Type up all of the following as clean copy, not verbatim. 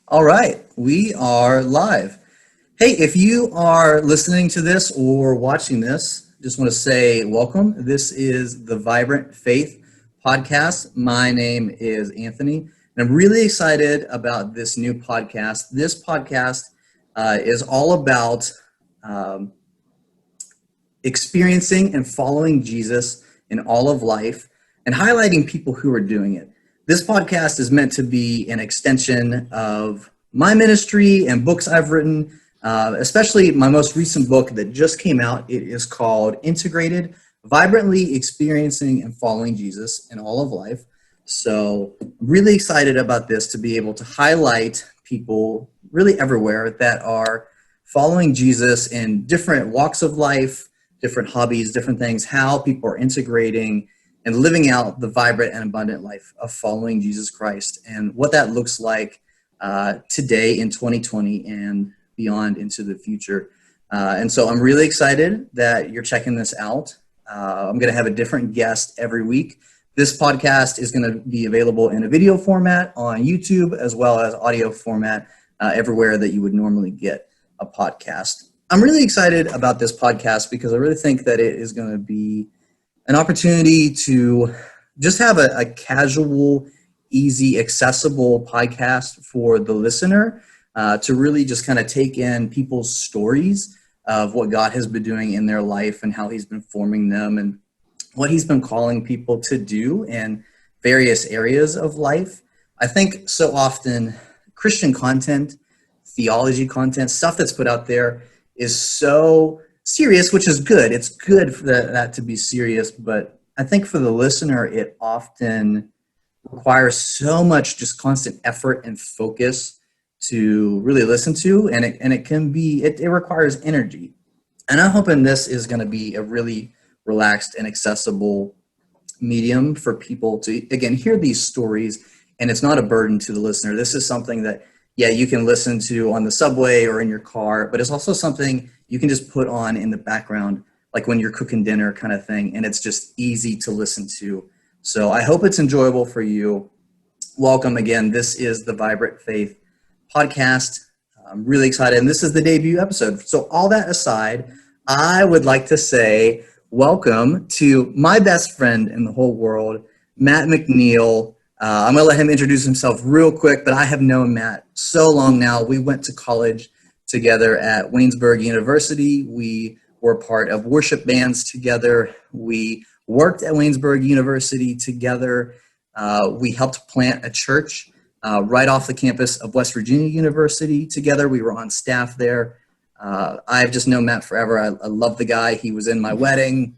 All right, we are live. Hey, if you are listening to this or watching this, just want to say welcome. This is the Vibrant Faith podcast. My name is Anthony, and I'm really excited about this new podcast. This podcast is all about um, experiencing and following Jesus in all of life and highlighting people who are doing it. This podcast is meant to be an extension of my ministry and books I've written, especially my most recent book that just came out. It is called Integrated, Vibrantly Experiencing and Following Jesus in All of Life. So I'm really excited about this to be able to highlight people really everywhere that are following Jesus in different walks of life, different hobbies, different things, how people are integrating and living out the vibrant and abundant life of following Jesus Christ and what that looks like today in 2020 and beyond into the future. And so I'm really excited that you're checking this out. I'm going to have a different guest every week. This podcast is going to be available in a video format on YouTube as well as audio format everywhere that you would normally get a podcast. I'm really excited about this podcast because I really think that it is going to be an opportunity to just have a casual, easy, accessible podcast for the listener to really just kind of take in people's stories of what God has been doing in their life and how he's been forming them and what he's been calling people to do in various areas of life. I think so often Christian content, theology content, stuff that's put out there is so serious, which is good. It's good for that to be serious, but I think for the listener, it often requires so much just constant effort and focus to really listen to, and it requires energy. And I'm hoping this is going to be a really relaxed and accessible medium for people to, again, hear these stories, and it's not a burden to the listener. This is something that, yeah, you can listen to on the subway or in your car, but it's also something you can just put on in the background, like when you're cooking dinner kind of thing, and it's just easy to listen to. So I hope it's enjoyable for you. Welcome again. This is the Vibrant Faith podcast. I'm really excited, and this is the debut episode. So all that aside, I would like to say welcome to my best friend in the whole world, Matt McNeil. I'm going to let him introduce himself real quick, but I have known Matt so long now. We went to college together at Waynesburg University. We were part of worship bands together. We worked at Waynesburg University together. We helped plant a church right off the campus of West Virginia University together. We were on staff there. I've just known Matt forever. I love the guy. He was in my wedding.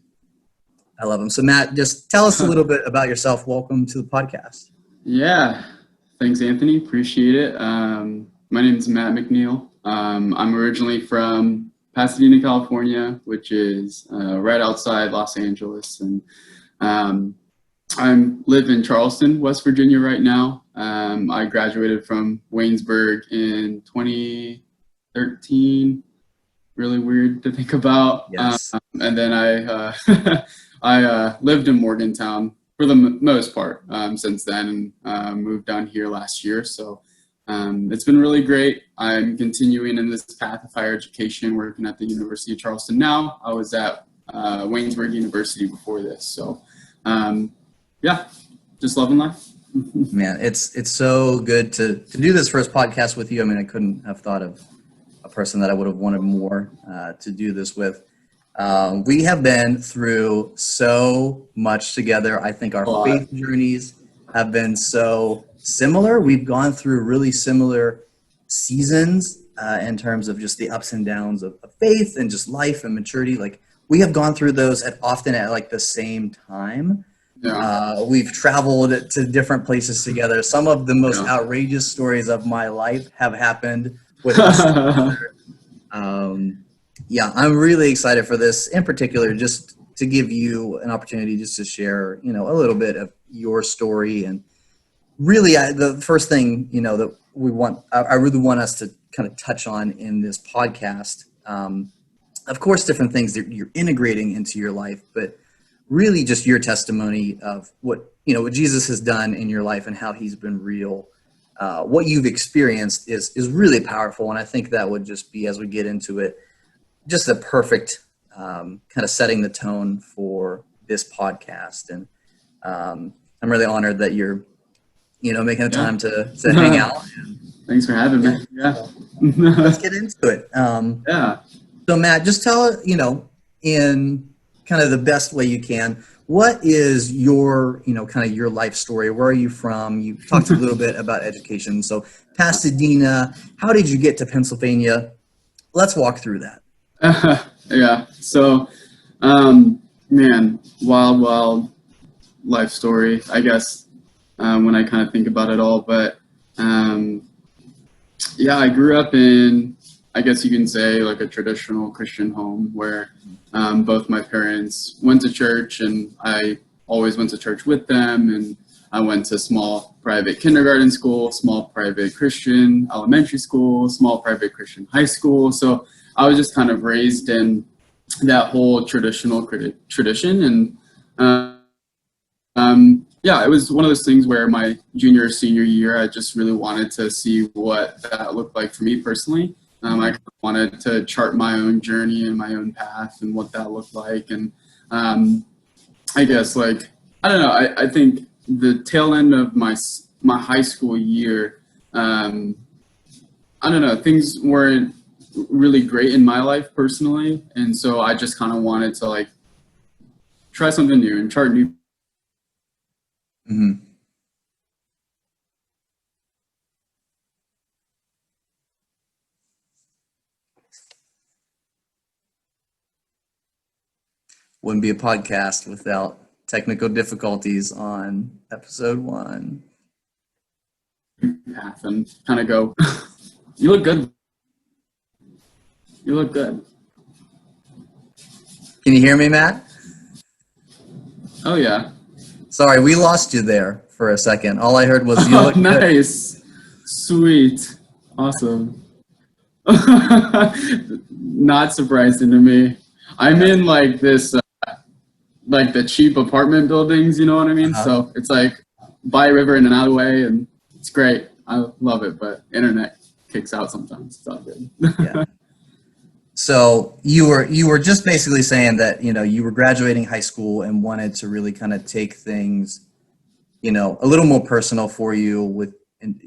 I love him. So Matt, just tell us a little bit about yourself. Welcome to the podcast. Yeah, thanks, Anthony. Appreciate it. My name is Matt McNeil. I'm originally from Pasadena, California, which is right outside Los Angeles, and I live in Charleston, West Virginia right now. I graduated from Waynesburg in 2013. Really weird to think about. Yes. And then I lived in Morgantown for the most part since then, and moved down here last year. So it's been really great. I'm continuing in this path of higher education, working at the University of Charleston now. I was at Waynesburg University before this. So yeah, just loving life. Man, it's so good to do this first podcast with you. I mean, I couldn't have thought of a person that I would have wanted more to do this with. We have been through so much together. I think our faith journeys have been so similar. We've gone through really similar seasons in terms of just the ups and downs of faith and just life and maturity. Like we have gone through those often at like the same time. Yeah. We've traveled to different places together. Some of the most outrageous stories of my life have happened with us together. Yeah, I'm really excited for this in particular, just to give you an opportunity just to share, a little bit of your story. And really, the first thing, that I really want us to kind of touch on in this podcast, of course, different things that you're integrating into your life, but really just your testimony of what Jesus has done in your life and how he's been real what you've experienced is really powerful. And I think that would just be, as we get into it, just a perfect kind of setting the tone for this podcast. And I'm really honored that you're, making the time to hang out. Thanks for having me. Yeah. Let's get into it. Yeah. So Matt, just tell, in kind of the best way you can, what is your, kind of your life story? Where are you from? You talked a little bit about education. So Pasadena, how did you get to Pennsylvania? Let's walk through that. Yeah. So, man, wild life story, I guess, when I kind of think about it all. But, yeah, I grew up in, I guess you can say, like a traditional Christian home where both my parents went to church, and I always went to church with them. And I went to small private kindergarten school, small private Christian elementary school, small private Christian high school. So I was just kind of raised in that whole traditional tradition. And yeah, it was one of those things where my junior or senior year, I just really wanted to see what that looked like for me personally. I kind of wanted to chart my own journey and my own path and what that looked like. And I guess, I don't know, I think the tail end of my high school year, I don't know, things weren't really great in my life personally. And so I just kind of wanted to try something new and chart new. Mm-hmm. Wouldn't be a podcast without technical difficulties on episode 1. Path and kind of go, you look good. You look good. Can you hear me, Matt? Oh, yeah. Sorry, we lost you there for a second. All I heard was you look nice. Good. Sweet. Awesome. Not surprising to me. I'm in this, the cheap apartment buildings, you know what I mean? So it's by a river in an alleyway, and it's great. I love it, but internet kicks out sometimes. It's all good. Yeah. So you were just basically saying that, you were graduating high school and wanted to really kind of take things, a little more personal for you with,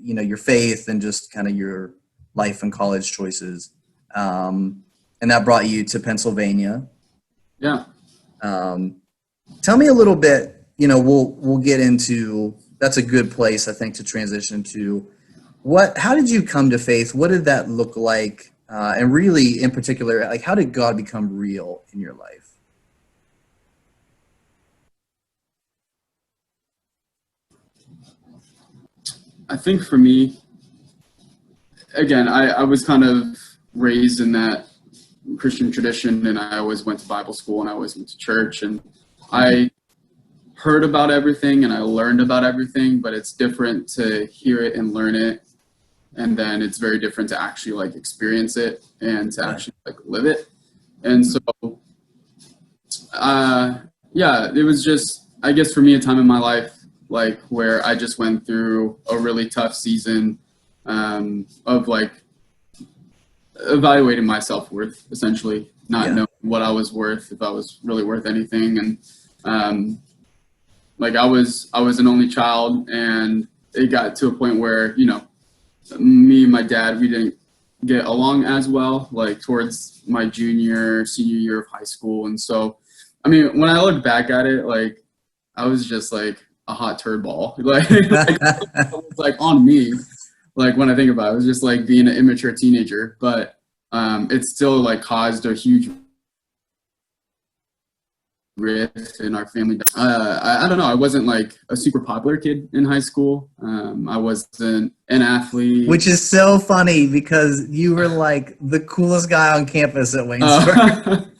your faith and just kind of your life and college choices. And that brought you to Pennsylvania. Yeah. Tell me a little bit, we'll get into, that's a good place, I think, to transition to. How did you come to faith? What did that look like? And really, in particular, how did God become real in your life? I think for me, again, I was kind of raised in that Christian tradition, and I always went to Bible school, and I always went to church, and I heard about everything and I learned about everything, but it's different to hear it and learn it. And then it's very different to actually experience it and to actually live it. And so, yeah, it was just, I guess for me, a time in my life, where I just went through a really tough season of evaluating my self-worth, essentially, not knowing what I was worth, if I was really worth anything. And I was an only child, and it got to a point where, me and my dad, we didn't get along as well, towards my senior year of high school. And so, I mean, when I look back at it, I was just a hot turd ball. It was on me. When I think about it, it was just being an immature teenager, but it still caused a huge rift in our family. I don't know. I wasn't a super popular kid in high school. I wasn't an athlete. Which is so funny because you were the coolest guy on campus at Waynesburg.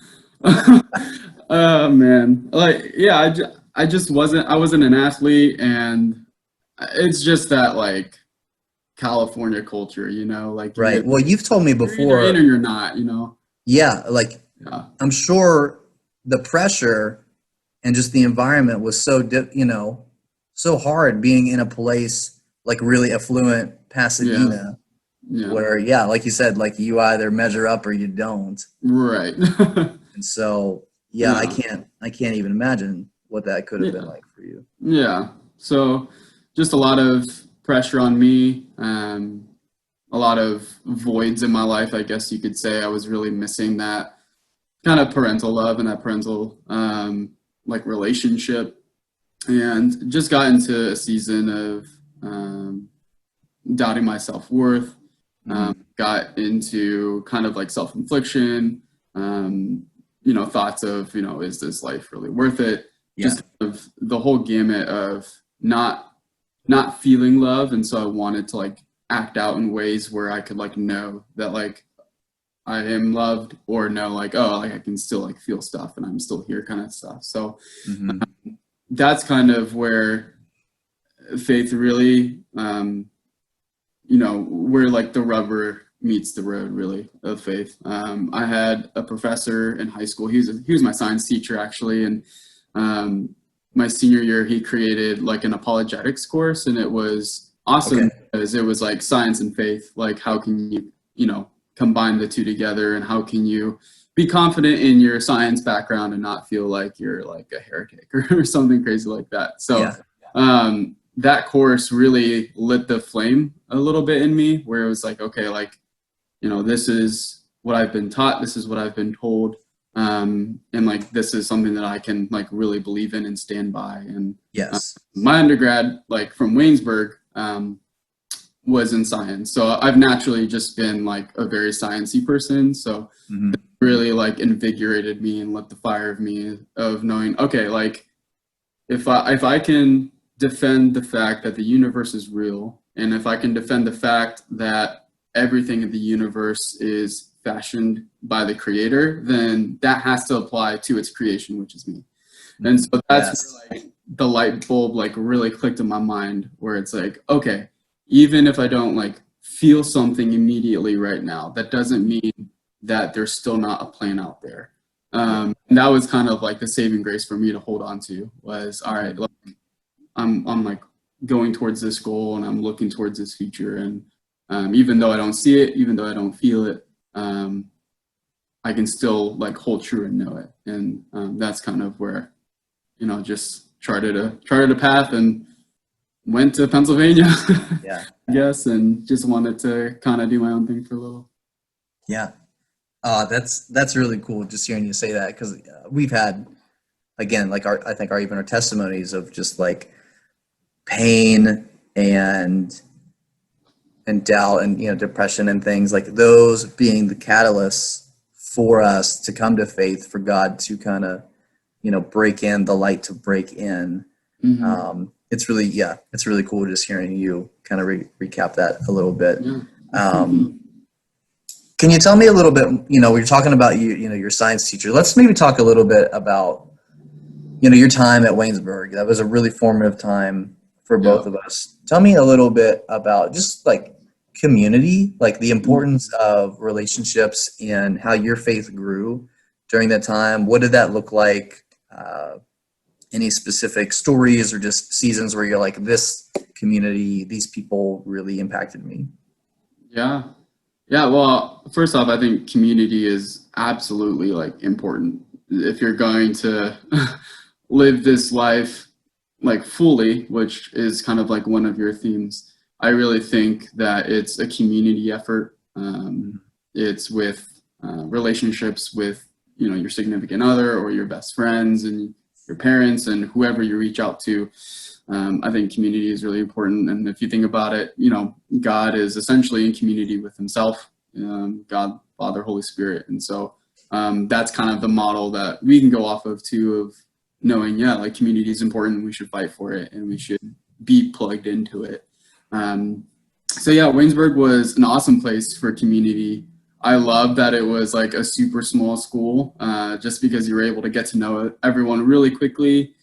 Oh man. Yeah, I just wasn't, I wasn't an athlete, and it's just that California culture, Right. Well, you've told me before. You're either in or you're not, Yeah. Yeah. I'm sure the pressure and just the environment was so, so hard being in a place really affluent Pasadena, Yeah. where, yeah, like you said, like you either measure up or you don't. Right. And so, yeah, Yeah. I can't even imagine what that could have been Yeah. like for you. Yeah. So just a lot of pressure on me, a lot of voids in my life, I guess you could say. I was really missing that kind of parental love and that parental like relationship, and just got into a season of doubting my self-worth. Mhm. Got into kind of like self-infliction, thoughts of, is this life really worth it? Yeah. Just kind of the whole gamut of not feeling love. And so I wanted to like act out in ways where I could like know that like I am loved, or know like, oh, like I can still like feel stuff and I'm still here kind of stuff. So Hmm. that's kind of where faith really, where like the rubber meets the road really of faith. I had a professor in high school. He was my science teacher actually. And my senior year, he created like an apologetics course, and it was awesome Okay. because it was like science and faith. Like how can you, combine the two together, and how can you be confident in your science background and not feel like you're like a heretic or something crazy like that. So Yeah. that course really lit the flame a little bit in me, where it was like, okay, like, this is what I've been taught, this is what I've been told, and like this is something that I can like really believe in and stand by. And Yes. my undergrad, like from Waynesburg, was in science, so I've naturally just been like a very sciencey person. So Hmm. really like invigorated me and lit the fire of me of knowing, okay, like if I can defend the fact that the universe is real, and if I can defend the fact that everything in the universe is fashioned by the creator, then that has to apply to its creation, which is me. And so that's Yes. where, like, the light bulb like really clicked in my mind, where it's like, okay, even if I don't like feel something immediately right now, that doesn't mean that there's still not a plan out there. And that was kind of like the saving grace for me to hold on to, was, all right, look, I'm like going towards this goal, and I'm looking towards this future. And even though I don't see it, even though I don't feel it, I can still like hold true and know it. And that's kind of where, just charted a path and went to Pennsylvania, Yeah. I guess, and just wanted to kind of do my own thing for a little. Yeah. That's really cool just hearing you say that, because we've had, again, like I think our even our testimonies of just like pain and doubt and depression and things like those being the catalysts for us to come to faith, for God to kind of break in, the light to break in. Mm-hmm. It's really, yeah, it's really cool just hearing you kind of recap that a little bit. Yeah. Can you tell me a little bit, we were talking about your science teacher. Let's maybe talk a little bit about, your time at Waynesburg. That was a really formative time for both of us. Tell me a little bit about just like community, like the importance of relationships and how your faith grew during that time. What did that look like? Any specific stories or just seasons where you're like, this community, these people really impacted me? Yeah. Yeah. Well, first off, I think community is absolutely like important if you're going to live this life like fully, which is kind of like one of your themes. I really think that it's a community effort. It's with relationships with, your significant other or your best friends and your parents and whoever you reach out to. I think community is really important. And if you think about it, God is essentially in community with himself, God, Father, Holy Spirit. And so that's kind of the model that we can go off of too, of knowing, like community is important. We should fight for it and we should be plugged into it. So yeah, Waynesburg was an awesome place for community. I love that it was like a super small school, just because you were able to get to know everyone really quickly,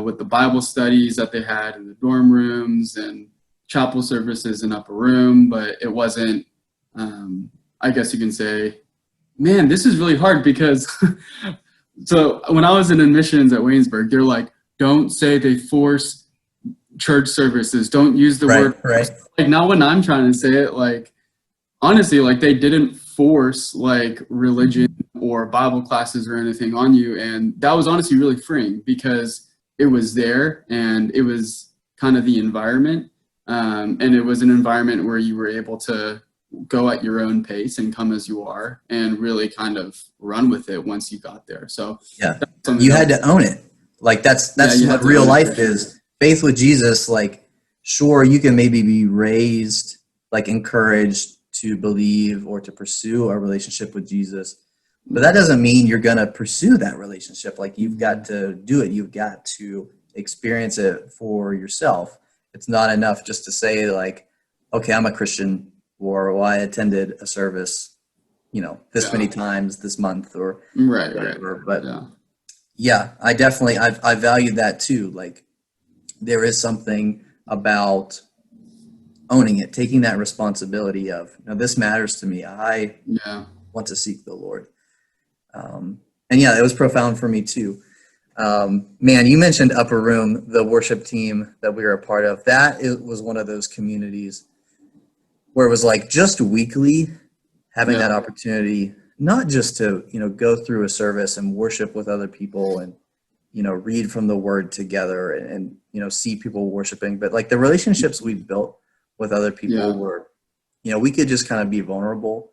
with the Bible studies that they had in the dorm rooms and chapel services in upper room. But it wasn't, I guess you can say, man, this is really hard because so when I was in admissions at Waynesburg, they're like, don't say they force church services. Don't use the Right, word. right. Like now when I'm trying to say it, like honestly, like they didn't force like religion or Bible classes or anything on you. And that was honestly really freeing because it was there and it was kind of the environment. And it was an environment where you were able to go at your own pace and come as you are and really kind of run with it once you got there. So Yeah, you had to own it. Like that's what real life is. Faith with Jesus, like, sure, you can maybe be raised, like encouraged to believe or to pursue a relationship with Jesus, but that doesn't mean you're going to pursue that relationship. Like, you've got to do it. You've got to experience it for yourself. It's not enough just to say like, okay, I'm a Christian, or well, I attended a service, this many times this month, or whatever. But yeah, I value that too. Like, there is something about owning it, taking that responsibility of, this matters to me. I want to seek the Lord. And yeah, it was profound for me too. Man, you mentioned Upper Room, the worship team that we were a part of. It was one of those communities where it was like just weekly having that opportunity, not just to, go through a service and worship with other people and, read from the word together and see people worshiping, but like the relationships we built with other people were, we could just kind of be vulnerable,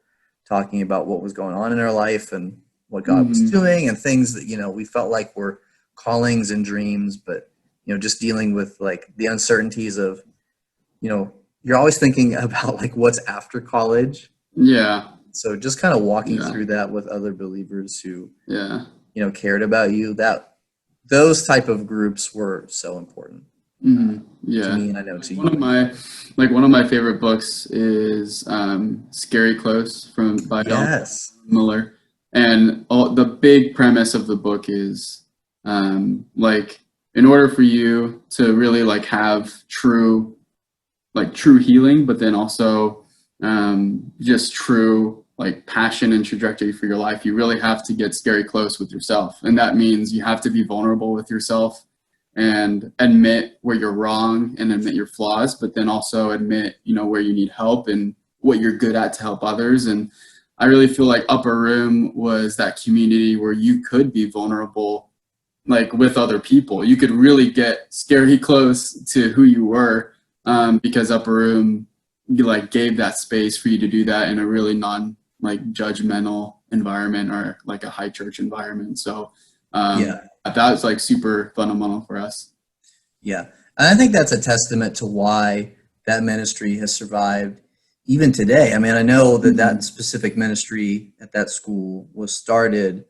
talking about what was going on in our life and what God was doing and things that, we felt like were callings and dreams, but, just dealing with like the uncertainties of, you're always thinking about like what's after college. Yeah. So just kind of walking through that with other believers who, cared about you, those type of groups were so important. To me, and I know to you. One of my favorite books is Scary Close by Miller. And the big premise of the book is like in order for you to really like have true healing, but then also just true like passion and trajectory for your life, you really have to get scary close with yourself. And that means you have to be vulnerable with yourself and admit where you're wrong and admit your flaws, but then also admit, where you need help and what you're good at to help others. And I really feel like Upper Room was that community where you could be vulnerable, like with other people. You could really get scary close to who you were because Upper Room gave that space for you to do that in a really judgmental environment or like a high church environment. So that was like super fundamental for us. Yeah. And I think that's a testament to why that ministry has survived even today. I mean, I know that specific ministry at that school was started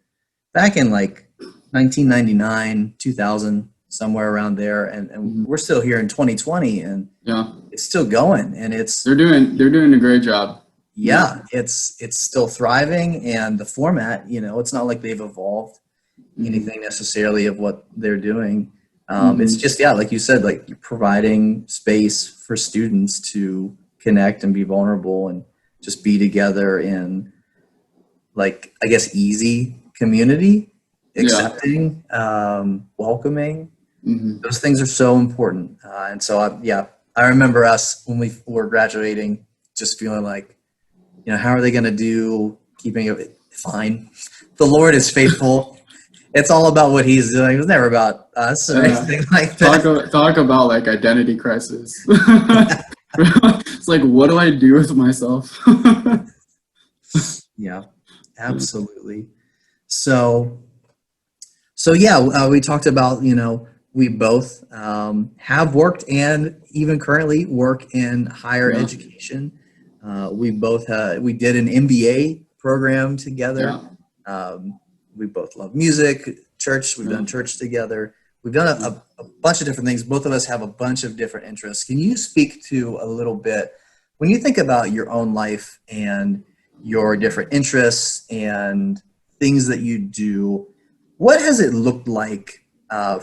back in like 1999, 2000, somewhere around there. And we're still here in 2020 and it's still going, and they're doing a great job. Yeah. It's still thriving, and the format, it's not like they've evolved anything necessarily of what they're doing. It's just, like you said, like you're providing space for students to connect and be vulnerable and just be together in like, I guess, easy community, accepting, welcoming. Those things are so important. And so I remember us when we were graduating, just feeling like, how are they going to do keeping it fine? The Lord is faithful. It's all about what he's doing. It's never about us or anything like that. Talk about like identity crisis. It's like, what do I do with myself? Yeah, absolutely. So we talked about, we both have worked and even currently work in higher education. We did an MBA program together. We both love music, church. We've done church together. We've done a bunch of different things. Both of us have a bunch of different interests. Can you speak to a little bit, when you think about your own life and your different interests and things that you do, what has it looked like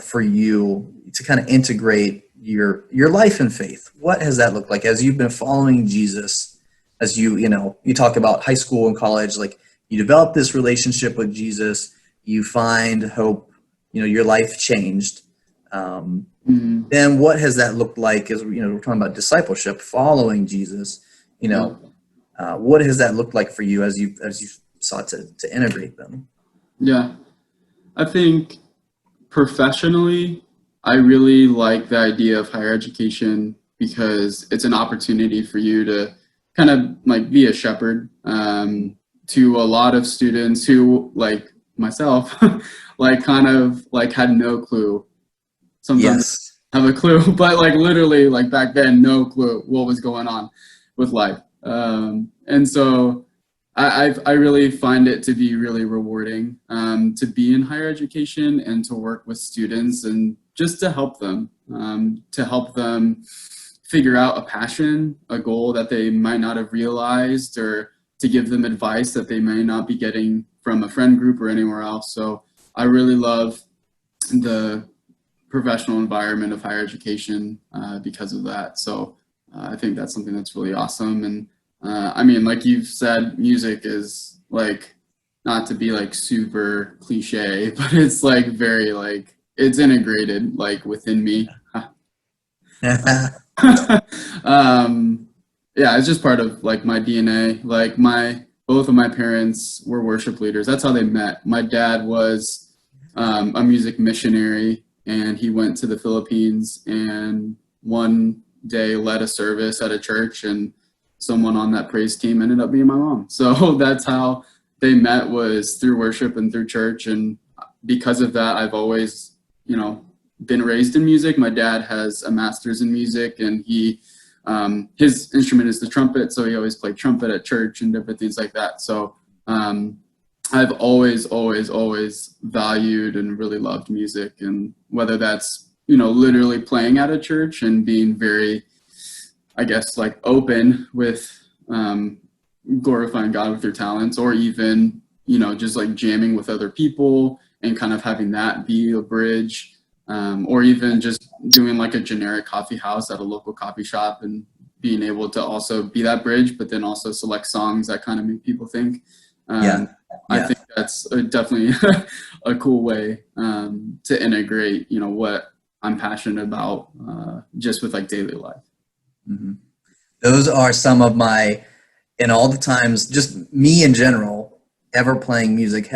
for you to kind of integrate your life and faith? What has that looked like as you've been following Jesus, as you talk about high school and college, like you develop this relationship with Jesus, you find hope, your life changed. Then what has that looked like? As we're talking about discipleship, following Jesus. What has that looked like for you as you sought to integrate them? Yeah, I think professionally, I really like the idea of higher education because it's an opportunity for you to kind of like be a shepherd to a lot of students who, like myself, like kind of like had no clue. Sometimes have a clue, but like literally like back then, no clue what was going on with life. And so I really find it to be really rewarding to be in higher education and to work with students and just to help them figure out a passion, a goal that they might not have realized, or to give them advice that they may not be getting from a friend group or anywhere else. So I really love the professional environment of higher education because of that. So I think that's something that's really awesome. And I mean, like you've said, music is like, not to be like super cliche, but it's like very like, it's integrated like within me. Yeah, it's just part of like my DNA. Like both of my parents were worship leaders. That's how they met. My dad was a music missionary, and he went to the Philippines and one day led a service at a church, and someone on that praise team ended up being my mom. So that's how they met, was through worship and through church. And because of that, I've always, been raised in music. My dad has a master's in music, and his instrument is the trumpet. So he always played trumpet at church and different things like that. So I've always valued and really loved music. And whether that's, literally playing at a church and being very, I guess, like open with glorifying God with your talents, or even, just like jamming with other people and kind of having that be a bridge, or even just doing like a generic coffee house at a local coffee shop and being able to also be that bridge, but then also select songs that kind of make people think. I think that's definitely a cool way to integrate, what I'm passionate about just with like daily life. Mm-hmm. Those are some of in all the times, just me in general, ever playing music,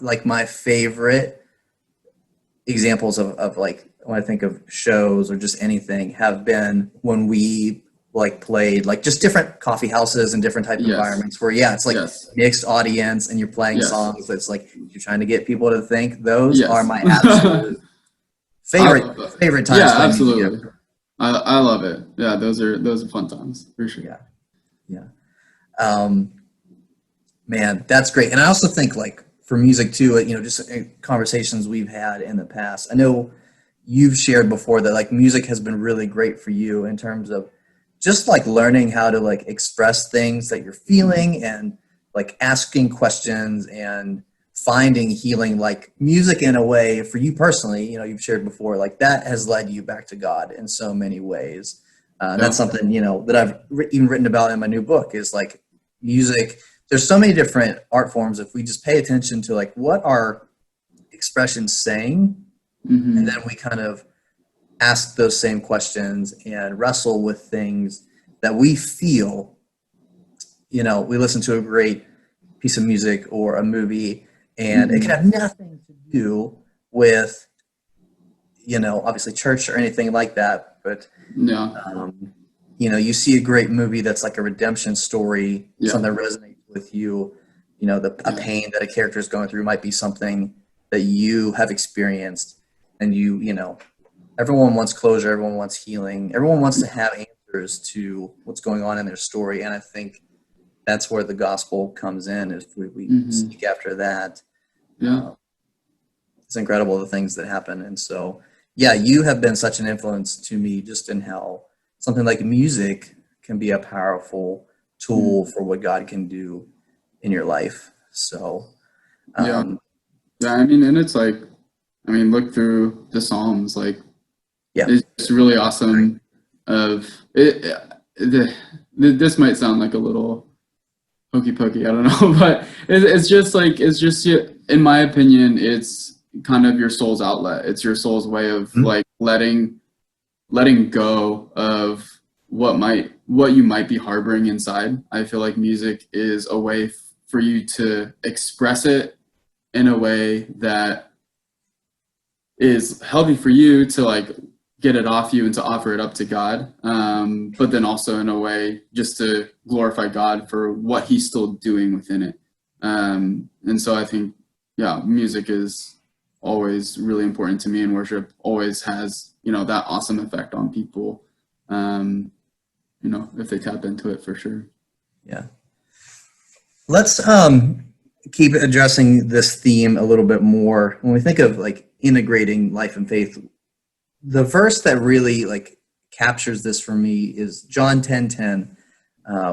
like my favorite examples of like, when I think of shows or just anything, have been when we like played like just different coffee houses and different type of environments where it's like mixed audience and you're playing songs that's like you're trying to get people to think. Those are my absolute favorite times. Yeah, absolutely. I love it. Yeah, those are fun times for sure. Yeah. Man, that's great. And I also think like for music too, just conversations we've had in the past, I know you've shared before that like music has been really great for you in terms of just like learning how to like express things that you're feeling and like asking questions and finding healing. Like music in a way for you personally, you've shared before, like that has led you back to God in so many ways. That's something, that I've even written about in my new book, is like music. There's so many different art forms. If we just pay attention to like what are expressions saying, and then we kind of ask those same questions and wrestle with things that we feel, we listen to a great piece of music or a movie, and it can have nothing to do with, obviously church or anything like that. But, you see a great movie that's like a redemption story, something that resonates with you, a pain that a character is going through might be something that you have experienced, and everyone wants closure, everyone wants healing, everyone wants to have answers to what's going on in their story. And I think that's where the gospel comes in, is we seek after that. It's incredible the things that happen. And so, you have been such an influence to me just in how something like music can be a powerful tool for what God can do in your life. So, I mean, and it's like, look through the Psalms, like, it's really awesome. This might sound like a little hokey pokey, I don't know, but it's just in my opinion, it's kind of your soul's outlet. It's your soul's way of like letting go of what you might be harboring inside. I feel like music is a way for you to express it in a way that is healthy for you to like get it off you and to offer it up to God. But then also in a way just to glorify God for what he's still doing within it. And so I think, yeah, music is always really important to me, and worship always has, that awesome effect on people, if they tap into it, for sure. Yeah. Let's keep addressing this theme a little bit more. When we think of like integrating life and faith, the verse that really like captures this for me is John 10:10,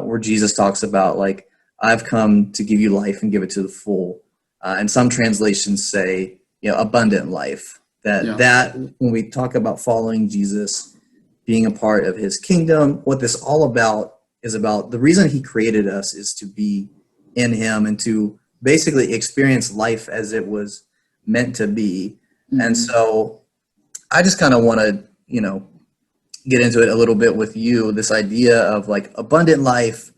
where Jesus talks about like, I've come to give you life and give it to the full. And some translations say, abundant life. That when we talk about following Jesus, being a part of his kingdom, what this all about is about the reason he created us is to be in him and to basically experience life as it was meant to be. Mm-hmm. And so I just kind of want to, get into it a little bit with you, this idea of like abundant life,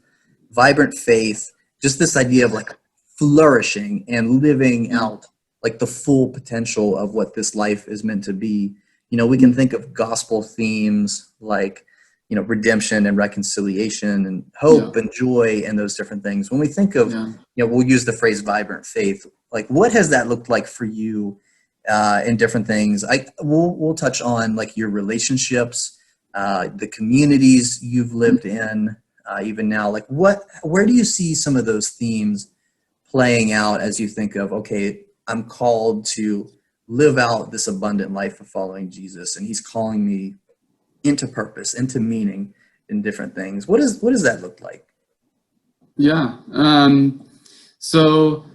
vibrant faith, just this idea of like flourishing and living out like the full potential of what this life is meant to be. We can think of gospel themes like, redemption and reconciliation and hope and joy and those different things. When we think of, we'll use the phrase vibrant faith, like what has that looked like for you in different things? We'll touch on like your relationships, the communities you've lived in, even now, like where do you see some of those themes playing out as you think of, okay, I'm called to live out this abundant life of following Jesus, and he's calling me into purpose, into meaning in different things. What does that look like? Yeah. So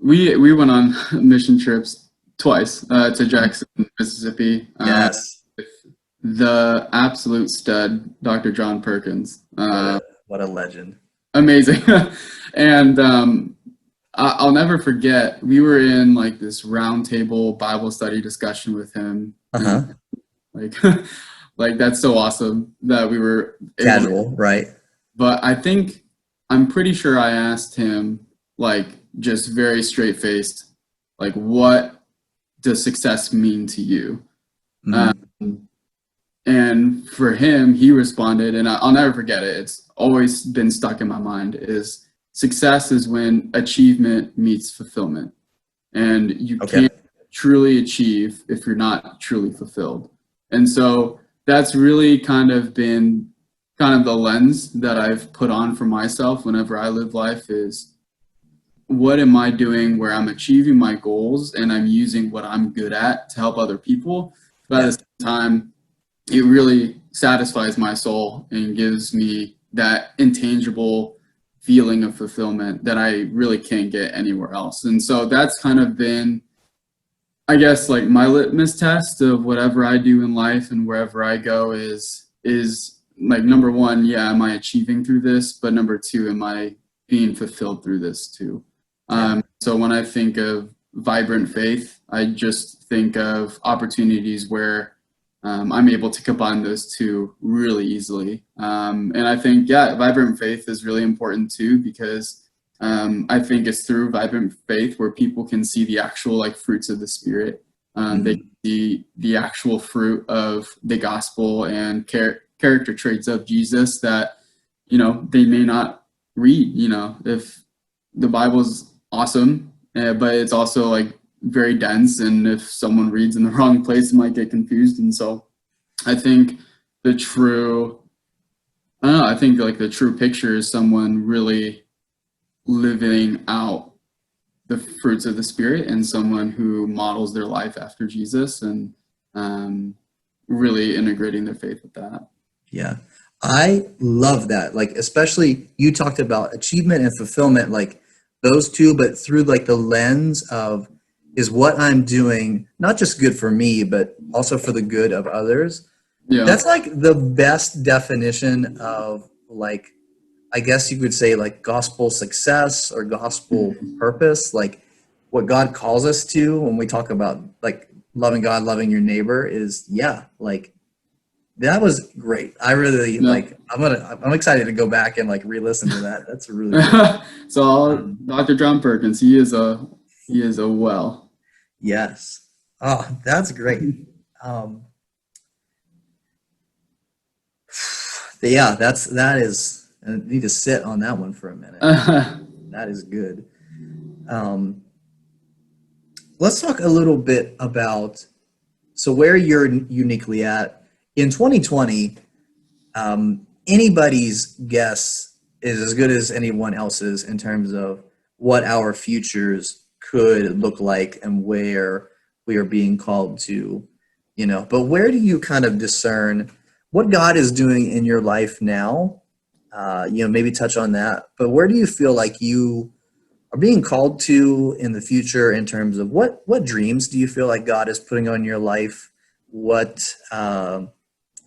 we went on mission trips twice to Jackson, Mississippi. Yes. With the absolute stud, Dr. John Perkins. What a legend. Amazing. And I'll never forget, we were in like this roundtable Bible study discussion with him. Uh-huh. Like that's so awesome that we were casual, right? But I'm pretty sure I asked him like just very straight faced, like, what does success mean to you? Mm-hmm. And for him, he responded, and I'll never forget it. It's always been stuck in my mind, is success is when achievement meets fulfillment. And you can't truly achieve if you're not truly fulfilled. And so that's really kind of been the lens that I've put on for myself whenever I live life, is what am I doing where I'm achieving my goals and I'm using what I'm good at to help other people. But at the same time, it really satisfies my soul and gives me that intangible feeling of fulfillment that I really can't get anywhere else. And so that's kind of been, I guess, like my litmus test of whatever I do in life and wherever I go is like, number one, am I achieving through this? But number two, am I being fulfilled through this too? So when I think of vibrant faith, I just think of opportunities where I'm able to combine those two really easily. And I think, vibrant faith is really important too, because I think it's through vibrant faith where people can see the actual like fruits of the Spirit. They see the actual fruit of the gospel and character traits of Jesus that, they may not read. If the Bible's awesome, but it's also like very dense, and if someone reads in the wrong place, it might get confused. And so I think the true picture is someone really living out the fruits of the Spirit, and someone who models their life after Jesus, and really integrating their faith with that. Yeah, I love that. Like, especially you talked about achievement and fulfillment, like those two, but through like the lens of, is what I'm doing not just good for me, but also for the good of others. Yeah. That's like the best definition of like, I guess you could say like gospel success or gospel purpose, like what God calls us to when we talk about like loving God, loving your neighbor is, yeah, like that was great. I really Yeah. like, I'm excited to go back and like re-listen to that. That's really good. So Um, Dr. John Perkins, he is a well. yes. Oh, that's great. Um, yeah, that is, I need to sit on that one for a minute. That is good. Um, let's talk a little bit about so where you're uniquely at in 2020. Anybody's guess is as good as anyone else's in terms of what our futures could look like and where we are being called to, But where do you kind of discern what God is doing in your life now? Maybe touch on that. But where do you feel like you are being called to in the future in terms of what dreams do you feel like God is putting on your life? What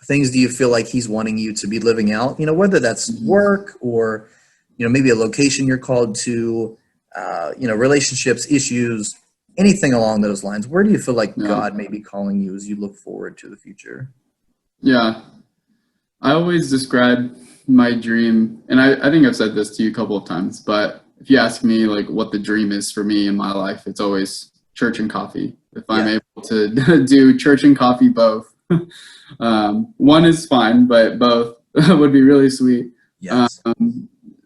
things do you feel like He's wanting you to be living out? Whether that's Mhm. work or maybe a location you're called to, relationships, issues, anything along those lines. Where do you feel like Yeah. God may be calling you as you look forward to the future? Yeah. I always describe my dream, and I think I've said this to you a couple of times, but if you ask me like what the dream is for me in my life, it's always church and coffee. If I'm Yeah. able to do church and coffee both, one is fine, but both would be really sweet. Yes.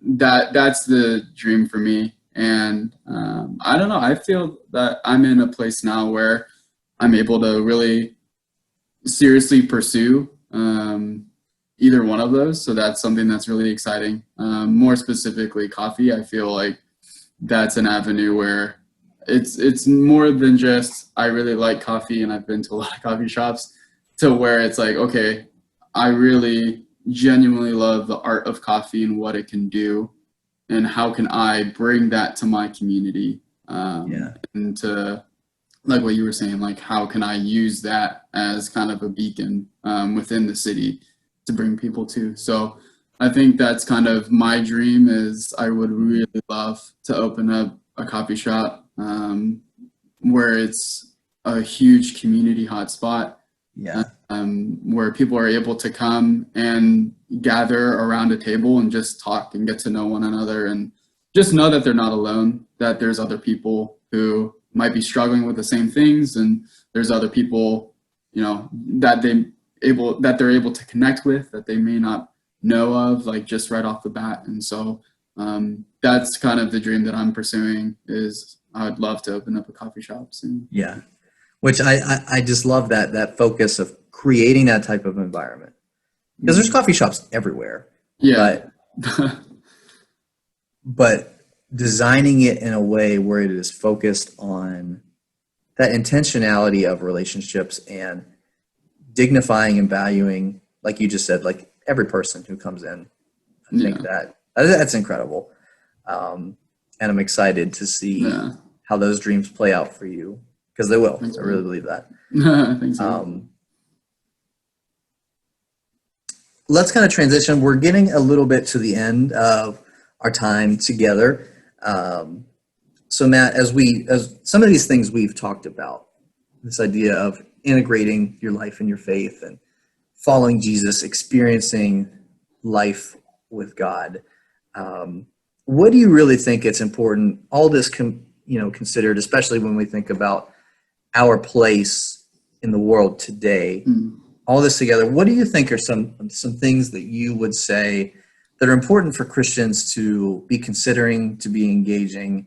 That's the dream for me, and I don't know. I feel that I'm in a place now where I'm able to really seriously pursue either one of those. So that's something that's really exciting. More specifically, coffee. I feel like that's an avenue where it's more than just I really like coffee and I've been to a lot of coffee shops to where it's like, okay, I really genuinely love the art of coffee and what it can do and how can I bring that to my community, Yeah. and to like what you were saying, like how can I use that as kind of a beacon within the city to bring people to. So I think that's kind of my dream is I would really love to open up a coffee shop where it's a huge community hotspot, Yeah. where people are able to come and gather around a table and just talk and get to know one another and just know that they're not alone, that there's other people who might be struggling with the same things and there's other people, that they're able to connect with that they may not know of like just right off the bat. And so that's kind of the dream that I'm pursuing is I'd love to open up a coffee shop soon. Yeah. Which I just love that focus of creating that type of environment because there's Mm. coffee shops everywhere, Yeah. but but designing it in a way where it is focused on that intentionality of relationships and dignifying and valuing, like you just said, like every person who comes in. I think Yeah. that's incredible. And I'm excited to see Yeah. how those dreams play out for you because they will. Thanks, I really man. believe that. Thanks, man. Um, let's kind of transition. We're getting a little bit to the end of our time together. So Matt, as some of these things we've talked about, this idea of integrating your life and your faith and following Jesus, experiencing life with God. What do you really think it's important? All this, considered, especially when we think about our place in the world today. Mm. All this together, what do you think are some things that you would say that are important for Christians to be considering, to be engaging?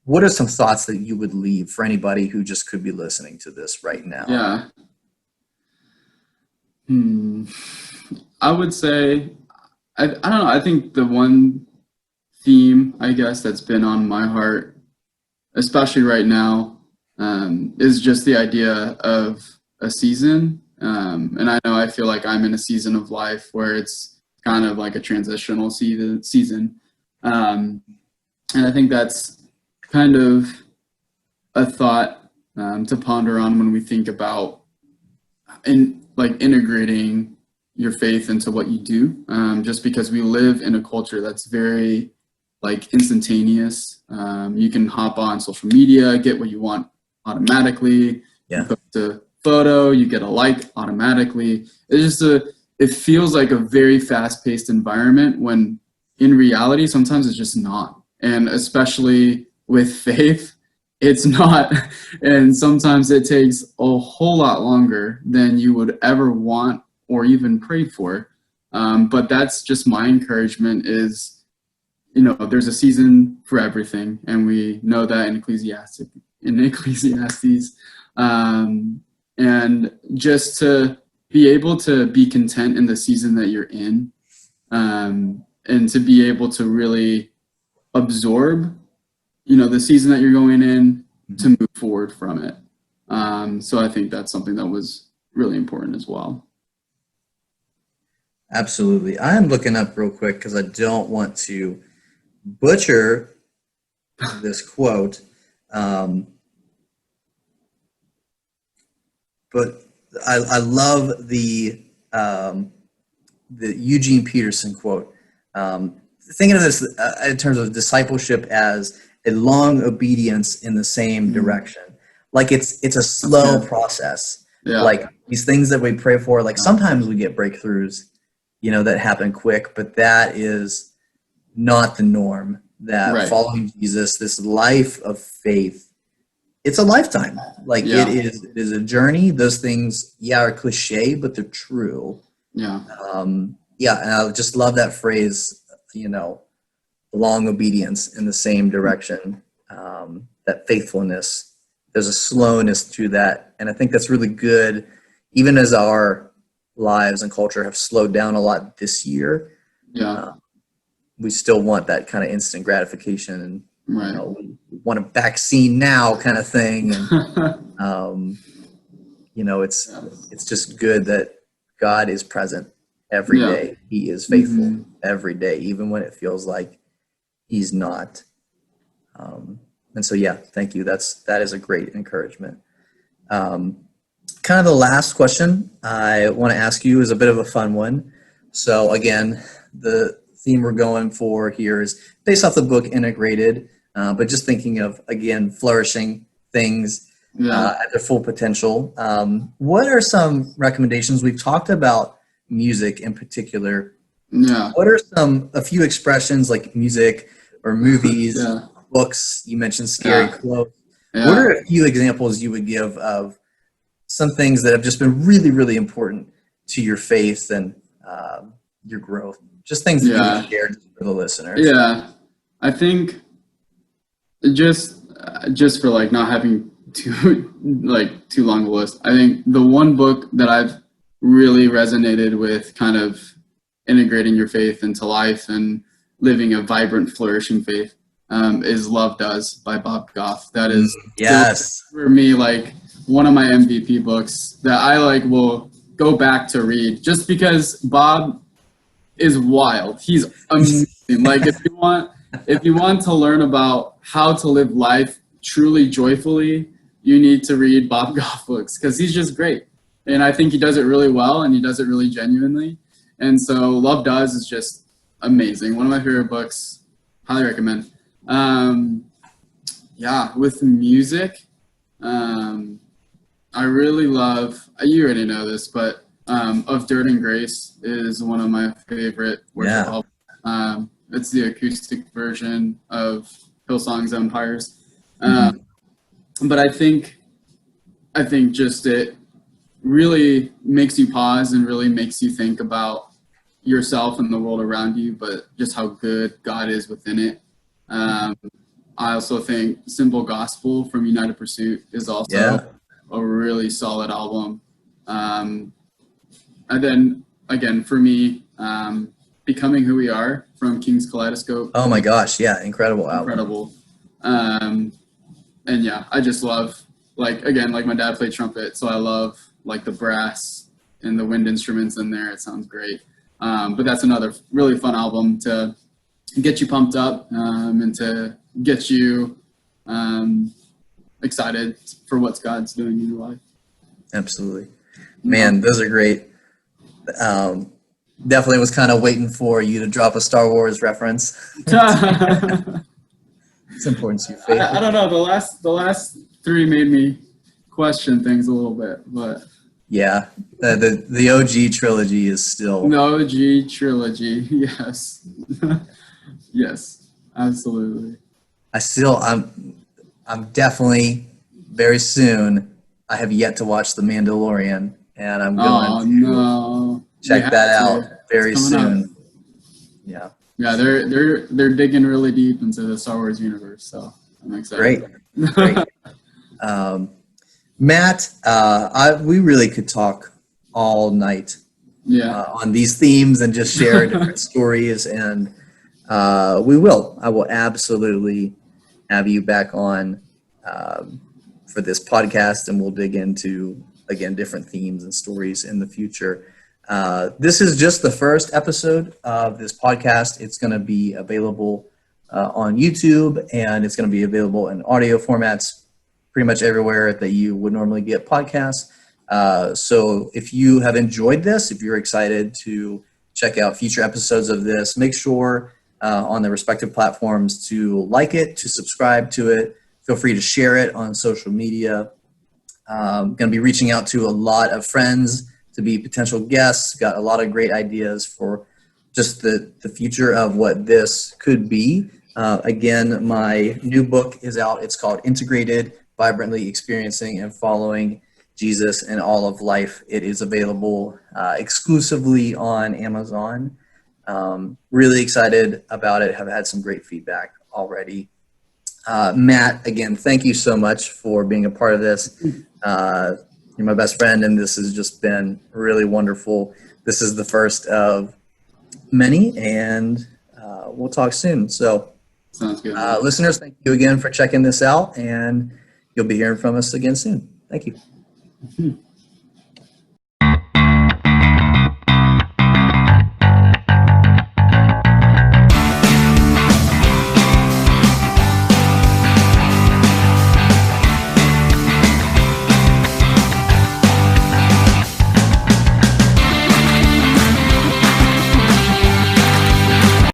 What are some thoughts that you would leave for anybody who just could be listening to this right now? Yeah. Hmm. I would say, I don't know. I think the one theme, I guess, that's been on my heart, especially right now, is just the idea of a season. And I know I feel like I'm in a season of life where it's kind of like a transitional season. And I think that's kind of a thought to ponder on when we think about integrating your faith into what you do. Just because we live in a culture that's very like instantaneous. You can hop on social media, get what you want automatically. Yeah. You post a photo, you get a like automatically. It's just it feels like a very fast-paced environment when in reality, sometimes it's just not. And especially with faith, it's not. And sometimes it takes a whole lot longer than you would ever want or even pray for. But that's just my encouragement is, there's a season for everything. And we know that in Ecclesiastes. And just to be able to be content in the season that you're in, and to be able to really absorb, the season that you're going in to move forward from it. So I think that's something that was really important as well. Absolutely. I am looking up real quick because I don't want to butcher this quote. But I love the Eugene Peterson quote. Thinking of this in terms of discipleship as a long obedience in the same direction. Like it's a slow process. Yeah. Like these things that we pray for, like sometimes we get breakthroughs, that happen quick, but that is not the norm. That following Jesus, this life of faith, it's a lifetime. Like it is a journey. Those things, are cliche, but they're true. Yeah. And I just love that phrase, long obedience in the same direction, that faithfulness. There's a slowness to that. And I think that's really good, even as our lives and culture have slowed down a lot this year. Yeah. We still want that kind of instant gratification and, we want a vaccine now kind of thing. And, it's just good that God is present every day. He is faithful every day, even when it feels like he's not. And so, thank you. That is a great encouragement. Kind of the last question I want to ask you is a bit of a fun one. So again, the theme we're going for here is based off the book Integrated, but just thinking of, again, flourishing things at their full potential. What are some recommendations? We've talked about music in particular. Yeah. What are a few expressions like music or movies, books? You mentioned scary quotes. Yeah. What are a few examples you would give of some things that have just been really, really important to your faith and your growth? Just things that you would share for the listeners. Yeah. I think just for like not having too long a list, I think the one book that I've really resonated with kind of integrating your faith into life and living a vibrant, flourishing faith is Love Does by Bob Goff. That is for me like one of my MVP books that I will go back to read just because Bob is wild. He's amazing. Like if you want to learn about how to live life truly joyfully, you need to read Bob Goff books because he's just great. And I think he does it really well and he does it really genuinely. And so Love Does is just amazing. One of my favorite books. Highly recommend. With music, I really love, you already know this, but Of Dirt and Grace is one of my favorite worship albums. It's the acoustic version of Hillsong's Empires. But I think just it really makes you pause and really makes you think about yourself and the world around you, but just how good God is within it. I also think Simple Gospel from United Pursuit is also a really solid album. And then again, for me, Becoming Who We Are from King's Kaleidoscope. Oh my gosh. Yeah. Incredible album. Incredible. And I just love, like my dad played trumpet. So I love the brass and the wind instruments in there. It sounds great. But that's another really fun album to get you pumped up and to get you excited for what God's doing in your life. Absolutely. Man, those are great. Definitely was kind of waiting for you to drop a Star Wars reference. It's important to your faith. I don't know. The last 3 made me question things a little bit, but Yeah, the OG trilogy is still. the OG trilogy, yes. Yes, absolutely. I'm definitely very soon. I have yet to watch The Mandalorian, and I'm going Oh to no, you check that have out to. It's very coming up. soon. Yeah, Yeah, they're digging really deep into the Star Wars universe, so I'm excited. great, great. Um, Matt, we really could talk all night Yeah, on these themes and just share different stories, and we will. I will absolutely have you back on for this podcast, and we'll dig into again different themes and stories in the future. This is just the first episode of this podcast. It's going to be available on YouTube, and it's going to be available in audio formats pretty much everywhere that you would normally get podcasts. So if you have enjoyed this, if you're excited to check out future episodes of this, make sure on the respective platforms to like it, to subscribe to it. Feel free to share it on social media. Going to be reaching out to a lot of friends to be potential guests. Got a lot of great ideas for just the future of what this could be. Again, my new book is out. It's called Integrated, Vibrantly Experiencing and Following Jesus in All of Life. It is available exclusively on Amazon. Really excited about it. Have had some great feedback already. Matt, again, thank you so much for being a part of this. You're my best friend, and this has just been really wonderful. This is the first of many, and we'll talk soon. So, sounds good. listeners, thank you again for checking this out, and you'll be hearing from us again soon. Thank you.